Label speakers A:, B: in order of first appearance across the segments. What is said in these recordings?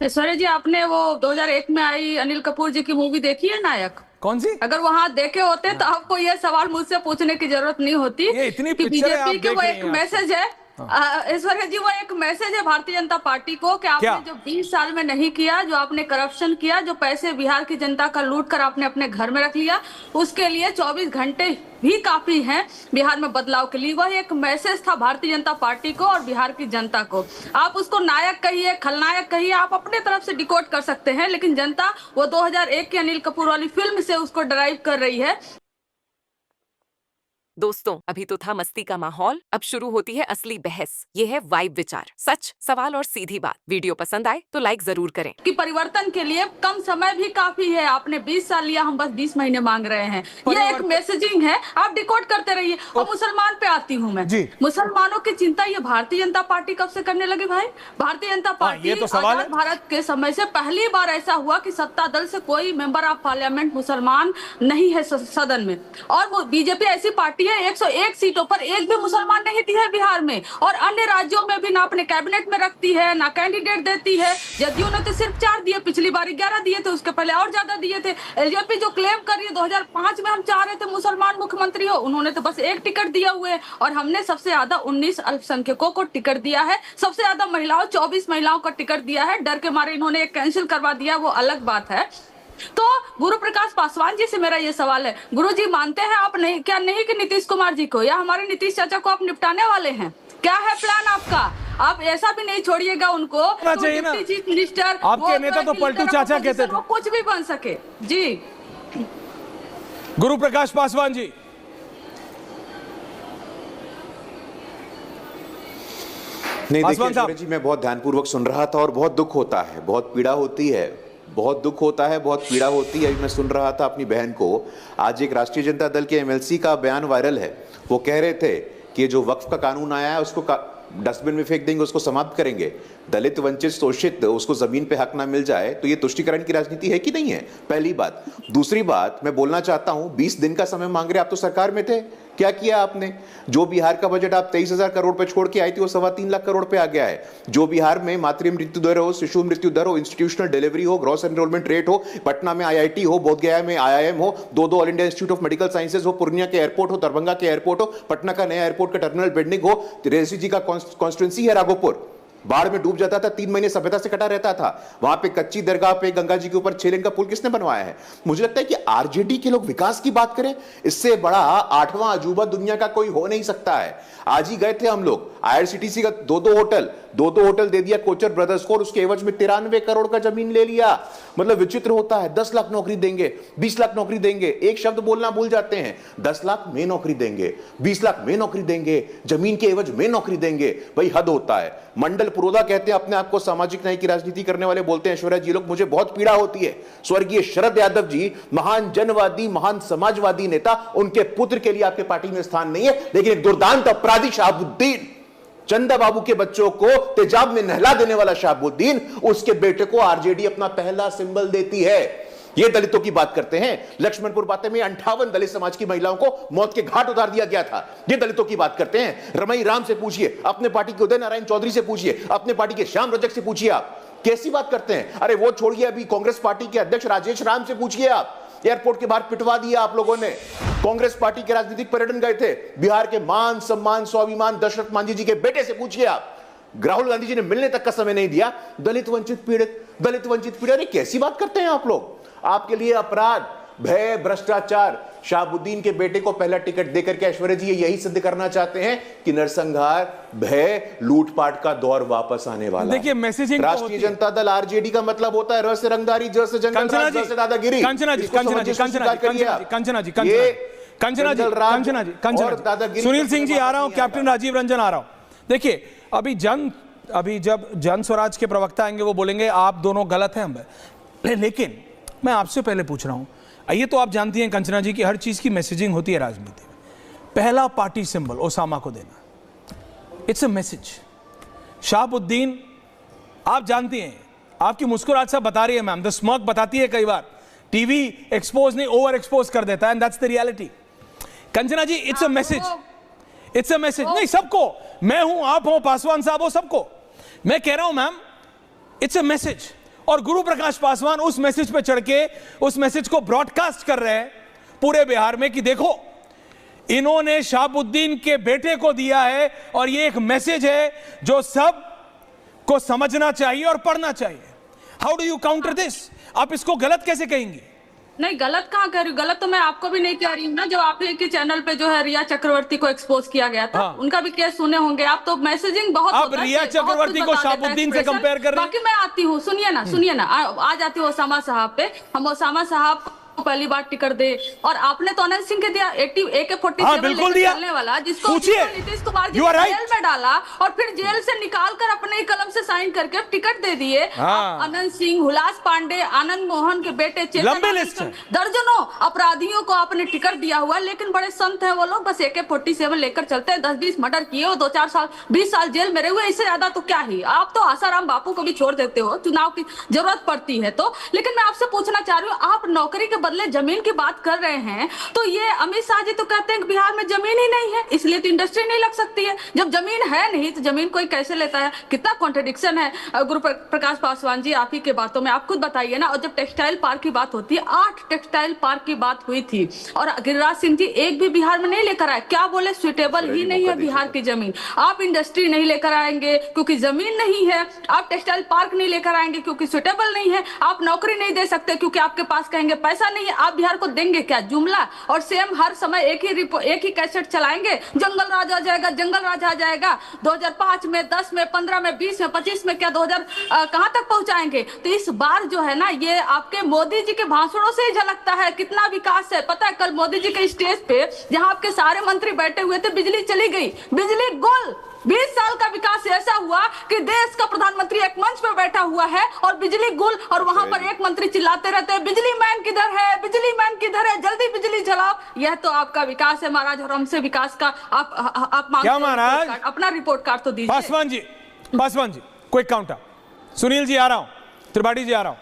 A: ऐश्वर्या जी, आपने वो 2001 में आई अनिल कपूर जी की मूवी देखी है, नायक?
B: कौन सी?
A: अगर वहां देखे होते तो आपको ये सवाल मुझसे पूछने की जरूरत नहीं होती
B: ये इतनी
A: कि
B: पिक्चरें आप
A: बीजेपी के
B: देख
A: वो
B: रही
A: एक
B: हैं
A: मैसेज है।
B: हाँ।
A: ऐश्वर्या जी, वो एक मैसेज है भारतीय जनता पार्टी को कि
B: क्या?
A: आपने जो 20 साल में नहीं किया, जो आपने करप्शन किया, जो पैसे बिहार की जनता का लूट कर आपने अपने घर में रख लिया, उसके लिए 24 घंटे भी काफी हैं बिहार में बदलाव के लिए। वह एक मैसेज था भारतीय जनता पार्टी को और बिहार की जनता को। आप उसको नायक कहिए, खलनायक कहिए, आप अपने तरफ से डिकोड कर सकते हैं, लेकिन जनता वो 2001 की अनिल कपूर वाली फिल्म से उसको ड्राइव कर रही है।
C: दोस्तों, अभी तो था मस्ती का माहौल, अब शुरू होती है असली बहस। ये है वाइब विचार, सच, सवाल और सीधी बात। वीडियो पसंद आए तो लाइक जरूर करें।
A: कि परिवर्तन के लिए कम समय भी काफी है। आपने 20 साल लिया, हम बस 20 महीने मांग रहे हैं। ये एक मैसेजिंग है, आप डिकोड करते रहिए। और मुसलमान पे आती हूँ मैं जी। मुसलमानों की चिंता ये भारतीय जनता पार्टी कब से करने लगे भाई? भारतीय जनता पार्टी
B: ये तो सवाल है।
A: भारत के समय से पहली बार ऐसा हुआ कि सत्ता दल से कोई मेंबर ऑफ पार्लियामेंट मुसलमान नहीं है सदन में। और बीजेपी ऐसी पार्टी है 101 सीटों पर एक भी मुसलमान नहीं दी है बिहार में, और अन्य राज्यों में भी ना अपने कैबिनेट में रखती है ना कैंडिडेट देती है। जदयू ने तो सिर्फ 4 दिए, पिछली बार 11 दिए थे, उसके पहले और ज्यादा दिए थे। एलजेपी जो क्लेम कर रही है 2005 में हम चाह रहे थे मुसलमान मुख्यमंत्री हो, उन्होंने तो बस एक टिकट दिया हुए है। और हमने सबसे ज्यादा 19 अल्पसंख्यकों को टिकट दिया है, सबसे ज्यादा महिलाओं 24 महिलाओं को टिकट दिया है। डर के मारे इन्होंने एक कैंसिल करवा दिया, वो अलग बात है। तो गुरु प्रकाश पासवान जी से मेरा ये सवाल है, गुरु जी मानते हैं आप नहीं, क्या नहीं कि नीतीश कुमार जी को या हमारे नीतीश चाचा को आप निपटाने वाले हैं? क्या है प्लान आपका? आप ऐसा भी नहीं छोड़िएगा उनको डिप्टी चीफ मिनिस्टर,
B: आपके नेता तो पलटू चाचा कहते थे,
A: कुछ भी बन सके। जी
B: गुरु प्रकाश पासवान जी।
D: नहीं, देखिए जी, मैं बहुत ध्यानपूर्वक सुन रहा था और बहुत दुख होता है, बहुत पीड़ा होती है, बहुत दुख होता है, बहुत पीड़ा होती है। अभी मैं सुन रहा था अपनी बहन को, आज एक राष्ट्रीय जनता दल के एमएलसी का बयान वायरल है। वो कह रहे थे कि जो वक्फ का कानून आया है उसको डस्टबिन में फेंक देंगे, उसको समाप्त करेंगे। दलित, वंचित, शोषित, उसको जमीन पे हक ना मिल जाए तो ये तुष्टीकरण की राजनीति है कि नहीं है? पहली बात। दूसरी बात मैं बोलना चाहता हूं, 20 दिन का समय मांग रहे, आप तो सरकार में थे, क्या किया आपने? जो बिहार का बजट आप 23,000 करोड़ पे छोड़ के आई थी वो 3.25 लाख करोड़ पे आ गया है। जो बिहार में मातृ मृत्यु दर हो, शिशु मृत्यु दर हो, इंस्टीट्यूशनल डिलीवरी हो, ग्रॉस एनरोलमेंट रेट हो, पटना में आईआईटी हो, बोधगया में आईआईएम हो, दो all India institute of medical sciences हो, पूर्णिया के एयरपोर्ट हो, दरभंगा के एयरपोर्ट हो, पटना का नया एयरपोर्ट का टर्मिनल बिल्डिंग हो, रेसी जी का कॉन्स्टिट्यूंसी है राघोपुर, बाढ़ में डूब जाता था, 3 महीने सभ्यता से कटा रहता था। वहां पे कच्ची दरगाह पे गंगा जी के ऊपर 6 लेन का पुल किसने बनवाया है? मुझे लगता है कि आरजेडी के लोग विकास की बात करें, इससे बड़ा 8वां अजूबा दुनिया का कोई हो नहीं सकता है। आज ही गए थे हम लोग, आईआरसीटीसी का दो होटल दे दिया कोचर ब्रदर्स को और उसके एवज में 93 करोड़ का जमीन ले लिया। मतलब विचित्र होता है। 10 लाख नौकरी देंगे, 20 लाख नौकरी देंगे, एक शब्द बोलना भूल जाते हैं। 10 लाख में नौकरी देंगे, 20 लाख में नौकरी देंगे, जमीन के एवज में नौकरी देंगे। भाई हद होता है। मंडल पुरोधा कहते हैं अपने आप को सामाजिक न्याय की राजनीति करने वाले, बोलते हैं ऐश्वर्या जी लोग, मुझे बहुत पीड़ा होती है। स्वर्गीय शरद यादव जी महान जनवादी, महान समाजवादी नेता, उनके पुत्र के लिए आपके पार्टी में स्थान नहीं है, लेकिन एक दुर्दांत अपराधी शहाबुद्दीन, चंदा बाबू के बच्चों को तेजाब में नहला देने वाला शहाबुद्दीन, उसके बेटे को आरजेडी अपना पहला सिंबल देती है। ये दलितों की बात करते हैं। लक्ष्मणपुर बातें में 58 दलित समाज की महिलाओं को मौत के घाट उतार दिया गया था। ये दलितों की बात करते हैं। रमई राम से पूछिए, अपने पार्टी के उदय नारायण चौधरी से पूछिए, अपने पार्टी के श्याम रजक से पूछिए, आप कैसी बात करते हैं? अरे वो छोड़िए, अभी कांग्रेस पार्टी के अध्यक्ष राजेश राम से पूछिए, आप एयरपोर्ट के बाहर पिटवा दिया आप लोगों ने। कांग्रेस पार्टी के राजनीतिक पर्यटन गए थे, बिहार के मान सम्मान स्वाभिमान दशरथ मांझी जी के बेटे से पूछिए आप। राहुल गांधी जी ने मिलने तक का समय नहीं दिया। दलित वंचित पीड़ित, अरे कैसी बात करते हैं आप लोग? आपके लिए अपराध, भय, भ्रष्टाचार। शहाबुद्दीन के बेटे को पहला टिकट देकर के ऐश्वर्या जी यही सिद्ध करना चाहते हैं कि नरसंहार, भय, लूटपाट का दौर वापस आने वाला है।
B: देखिए मैसेजिंग
D: राष्ट्रीय जनता दल आरजेडी का मतलब होता है र से रंगदारी, ज से जंगल राज, ज से दादागिरी।
B: सुनील सिंह जी आ रहा हूं, कैप्टन राजीव रंजन आ रहा हूं। देखिए अभी जब जन स्वराज के प्रवक्ता आएंगे वो बोलेंगे आप दोनों गलत हैं, लेकिन मैं आपसे पहले पूछ रहा हूं, ये तो आप जानती हैं कंचना जी की हर चीज की मैसेजिंग होती है राजनीति में। पहला पार्टी सिंबल ओसामा को देना, इट्स अ मैसेज। शहाबुद्दीन, आप जानती हैं, आपकी मुस्कुराहट सब बता रही है मैम, द स्मर्क बताती है, कई बार टीवी एक्सपोज नहीं ओवर एक्सपोज कर देता है, and that's the reality. Kanchana ji, it's a message, it's a message. नहीं सबको, मैं हूं, आप हो, पासवान साहब हो, सबको मैं कह रहा हूं मैम, इट्स अ मैसेज। और गुरु प्रकाश पासवान उस मैसेज पे चढ़ के उस मैसेज को ब्रॉडकास्ट कर रहे हैं पूरे बिहार में कि देखो इन्होंने शहाबुद्दीन के बेटे को दिया है और ये एक मैसेज है जो सब को समझना चाहिए और पढ़ना चाहिए। How do you counter this? आप इसको गलत कैसे कहेंगे?
A: नहीं, गलत कहाँ कह रही हूँ? गलत तो मैं आपको भी नहीं कह रही हूँ ना। जो आप के चैनल पे जो है रिया चक्रवर्ती को एक्सपोज किया गया था, उनका भी केस सुने होंगे आप। तो मैसेजिंग बहुत
B: आप रिया चक्रवर्ती को शहाबुद्दीन से कंपेयर कर रहे हैं।
A: बाकी मैं आती हूँ, सुनिए ना आ जाती हूँ ओसामा साहब पे। हम ओसामा साहब को पहली बार टिकट दे, और आपने तो अनंत सिंह के दिया AK-47
B: बिल्कुल दिया,
A: चलने वाला, जिसको नीतीश कुमार जी जेल में डाला और फिर जेल से निकाल कर अपने ही कलम से साइन करके टिकट दे दिए। अनंत सिंह, हुलास पांडे, आनंद मोहन के बेटे, दर्जनों अपराधियों को आपने टिकट दिया हुआ। लेकिन बड़े संत है वो लोग, बस AK-47 लेकर चलते हैं। 10-20 मर्डर किए हो, 2-4 साल 20 साल जेल में रहे हुए, इससे ज्यादा तो क्या ही। आप तो आसाराम बापू को भी छोड़ देते हो चुनाव की जरूरत पड़ती है तो। लेकिन मैं आपसे पूछना चाह रही हूँ, आप नौकरी के बदले जमीन की बात कर रहे हैं, तो ये अमित शाह जी तो कहते हैं कि बिहार में जमीन ही नहीं है, इसलिए तो इंडस्ट्री नहीं लग सकती है। जब जमीन है नहीं तो जमीन कोई कैसे लेता है? कितना कॉन्ट्रडिक्शन है गुरु प्रकाश पासवान जी आप ही के बातों में। आप खुद बताइए ना। और जब टेक्सटाइल पार्क की बात होती है, 8 टेक्सटाइल पार्क की बात हुई थी और गिरिराज सिंह जी एक भी बिहार में नहीं लेकर आए। क्या बोले? सुटेबल ही नहीं है बिहार की जमीन। आप इंडस्ट्री नहीं लेकर आएंगे क्योंकि जमीन नहीं है, आप टेक्सटाइल पार्क नहीं लेकर आएंगे क्योंकि सुटेबल नहीं है, आप नौकरी नहीं दे सकते क्योंकि आपके पास कहेंगे पैसा नहीं है। आप बिहार को देंगे क्या? जुमला और सेम हर समय एक ही कैसेट चलाएंगे, जंगल राज आ जाएगा, जंगल राज आ जाएगा। 2005 में, 10 में, 15 में, 20 में, 25 में, क्या 2000 कहां तक पहुंचाएंगे? तो इस बार जो है ना, ये आपके मोदी जी के भाषणों से ही झलकता है कितना विकास है। पता है कल मोदी जी के स्टेज पे जहां आपके सारे मंत्री बैठे हुए थे, बिजली चली गई, बिजली गुल। 20 साल का विकास ऐसा हुआ कि देश का प्रधानमंत्री एक मंच पर बैठा हुआ है और बिजली गुल, और वहां पर एक मंत्री चिल्लाते रहते हैं बिजली मैन किधर है, बिजली मैन किधर है, जल्दी बिजली जलाओ। यह तो आपका विकास है महाराज, और हमसे विकास का आप मांगते
B: क्या महाराज?
A: अपना रिपोर्ट कार्ड तो दीजिए।
B: Paswan ji quick counter. सुनील जी आ रहा हूं, त्रिपाठी जी आ रहा हूं।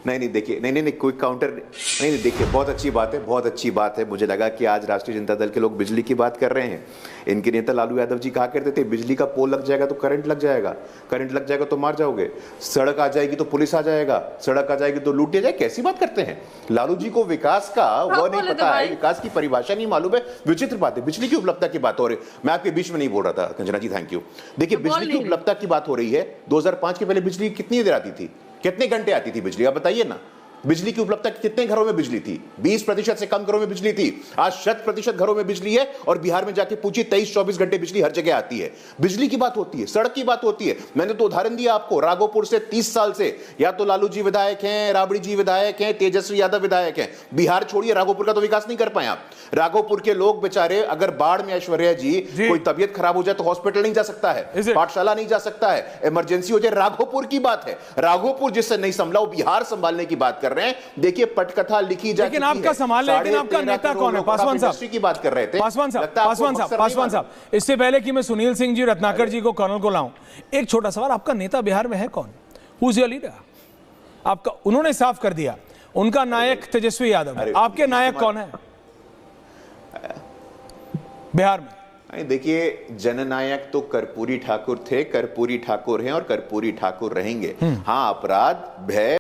D: नहीं देखिए, नहीं क्विक काउंटर नहीं देखिए, बहुत अच्छी बात है, बहुत अच्छी बात है। मुझे लगा कि आज राष्ट्रीय जनता दल के लोग बिजली की बात कर रहे हैं। इनके नेता लालू यादव जी कहा करते थे बिजली का पोल लग जाएगा तो करंट लग जाएगा, करंट लग जाएगा तो मार जाओगे, सड़क आ जाएगी तो पुलिस आ जाएगा, सड़क आ जाएगी तो लूट जाए। कैसी बात करते हैं? लालू जी को विकास का वो नहीं पता है, विकास की परिभाषा नहीं मालूम है। विचित्र बात है। बिजली की उपलब्धता की बात हो रही है। मैं आपके बीच में नहीं बोल रहा था कंचना जी, थैंक यू। देखिए बिजली की उपलब्धता की बात हो रही है। 2005 के पहले बिजली कितनी देर आती थी, कितने घंटे आती थी बिजली, आप बताइए ना। बिजली की उपलब्धता कितने घरों में बिजली थी? 20% से कम घरों में बिजली थी। आज 100% घरों में बिजली है, और बिहार में जाके पूछिए 23-24 घंटे बिजली हर जगह आती है। बिजली की बात होती है, सड़क की बात होती है। मैंने तो उदाहरण दिया आपको, राघोपुर से 30 साल से या तो लालू जी विधायक हैं, राबड़ी जी विधायक हैं, तेजस्वी यादव विधायक हैं। बिहार छोड़िए, राघोपुर का तो विकास नहीं कर पाए आप। राघोपुर के लोग बेचारे, अगर बाढ़ में ऐश्वर्या जी कोई तबियत खराब हो जाए तो हॉस्पिटल नहीं जा सकता है, पाठशाला नहीं जा सकता है, इमरजेंसी हो जाए। राघोपुर की बात है। राघोपुर जिससे नहीं संभला वो बिहार संभालने की बात कर रहे हैं। देखिए पटकथा लिखी जा,
B: लेकिन आपका संभाल, लेकिन आपका नेता कौन है? पासवान साहब की बात कर रहे थे। पासवान साहब, इससे पहले कि मैं सुनील सिंह जी, रत्नाकर जी को, कर्नल को लाऊं, एक छोटा सवाल, आपका नेता बिहार में है कौन? Who is your leader? आपका, उन्होंने साफ कर दिया उनका नायक तेजस्वी यादव है। आपके नायक कौन है बिहार में?
D: देखिए जननायक तो कर्पूरी ठाकुर थे, कर्पूरी ठाकुर हैं और कर्पूरी ठाकुर रहेंगे। हाँ, अपराध, भय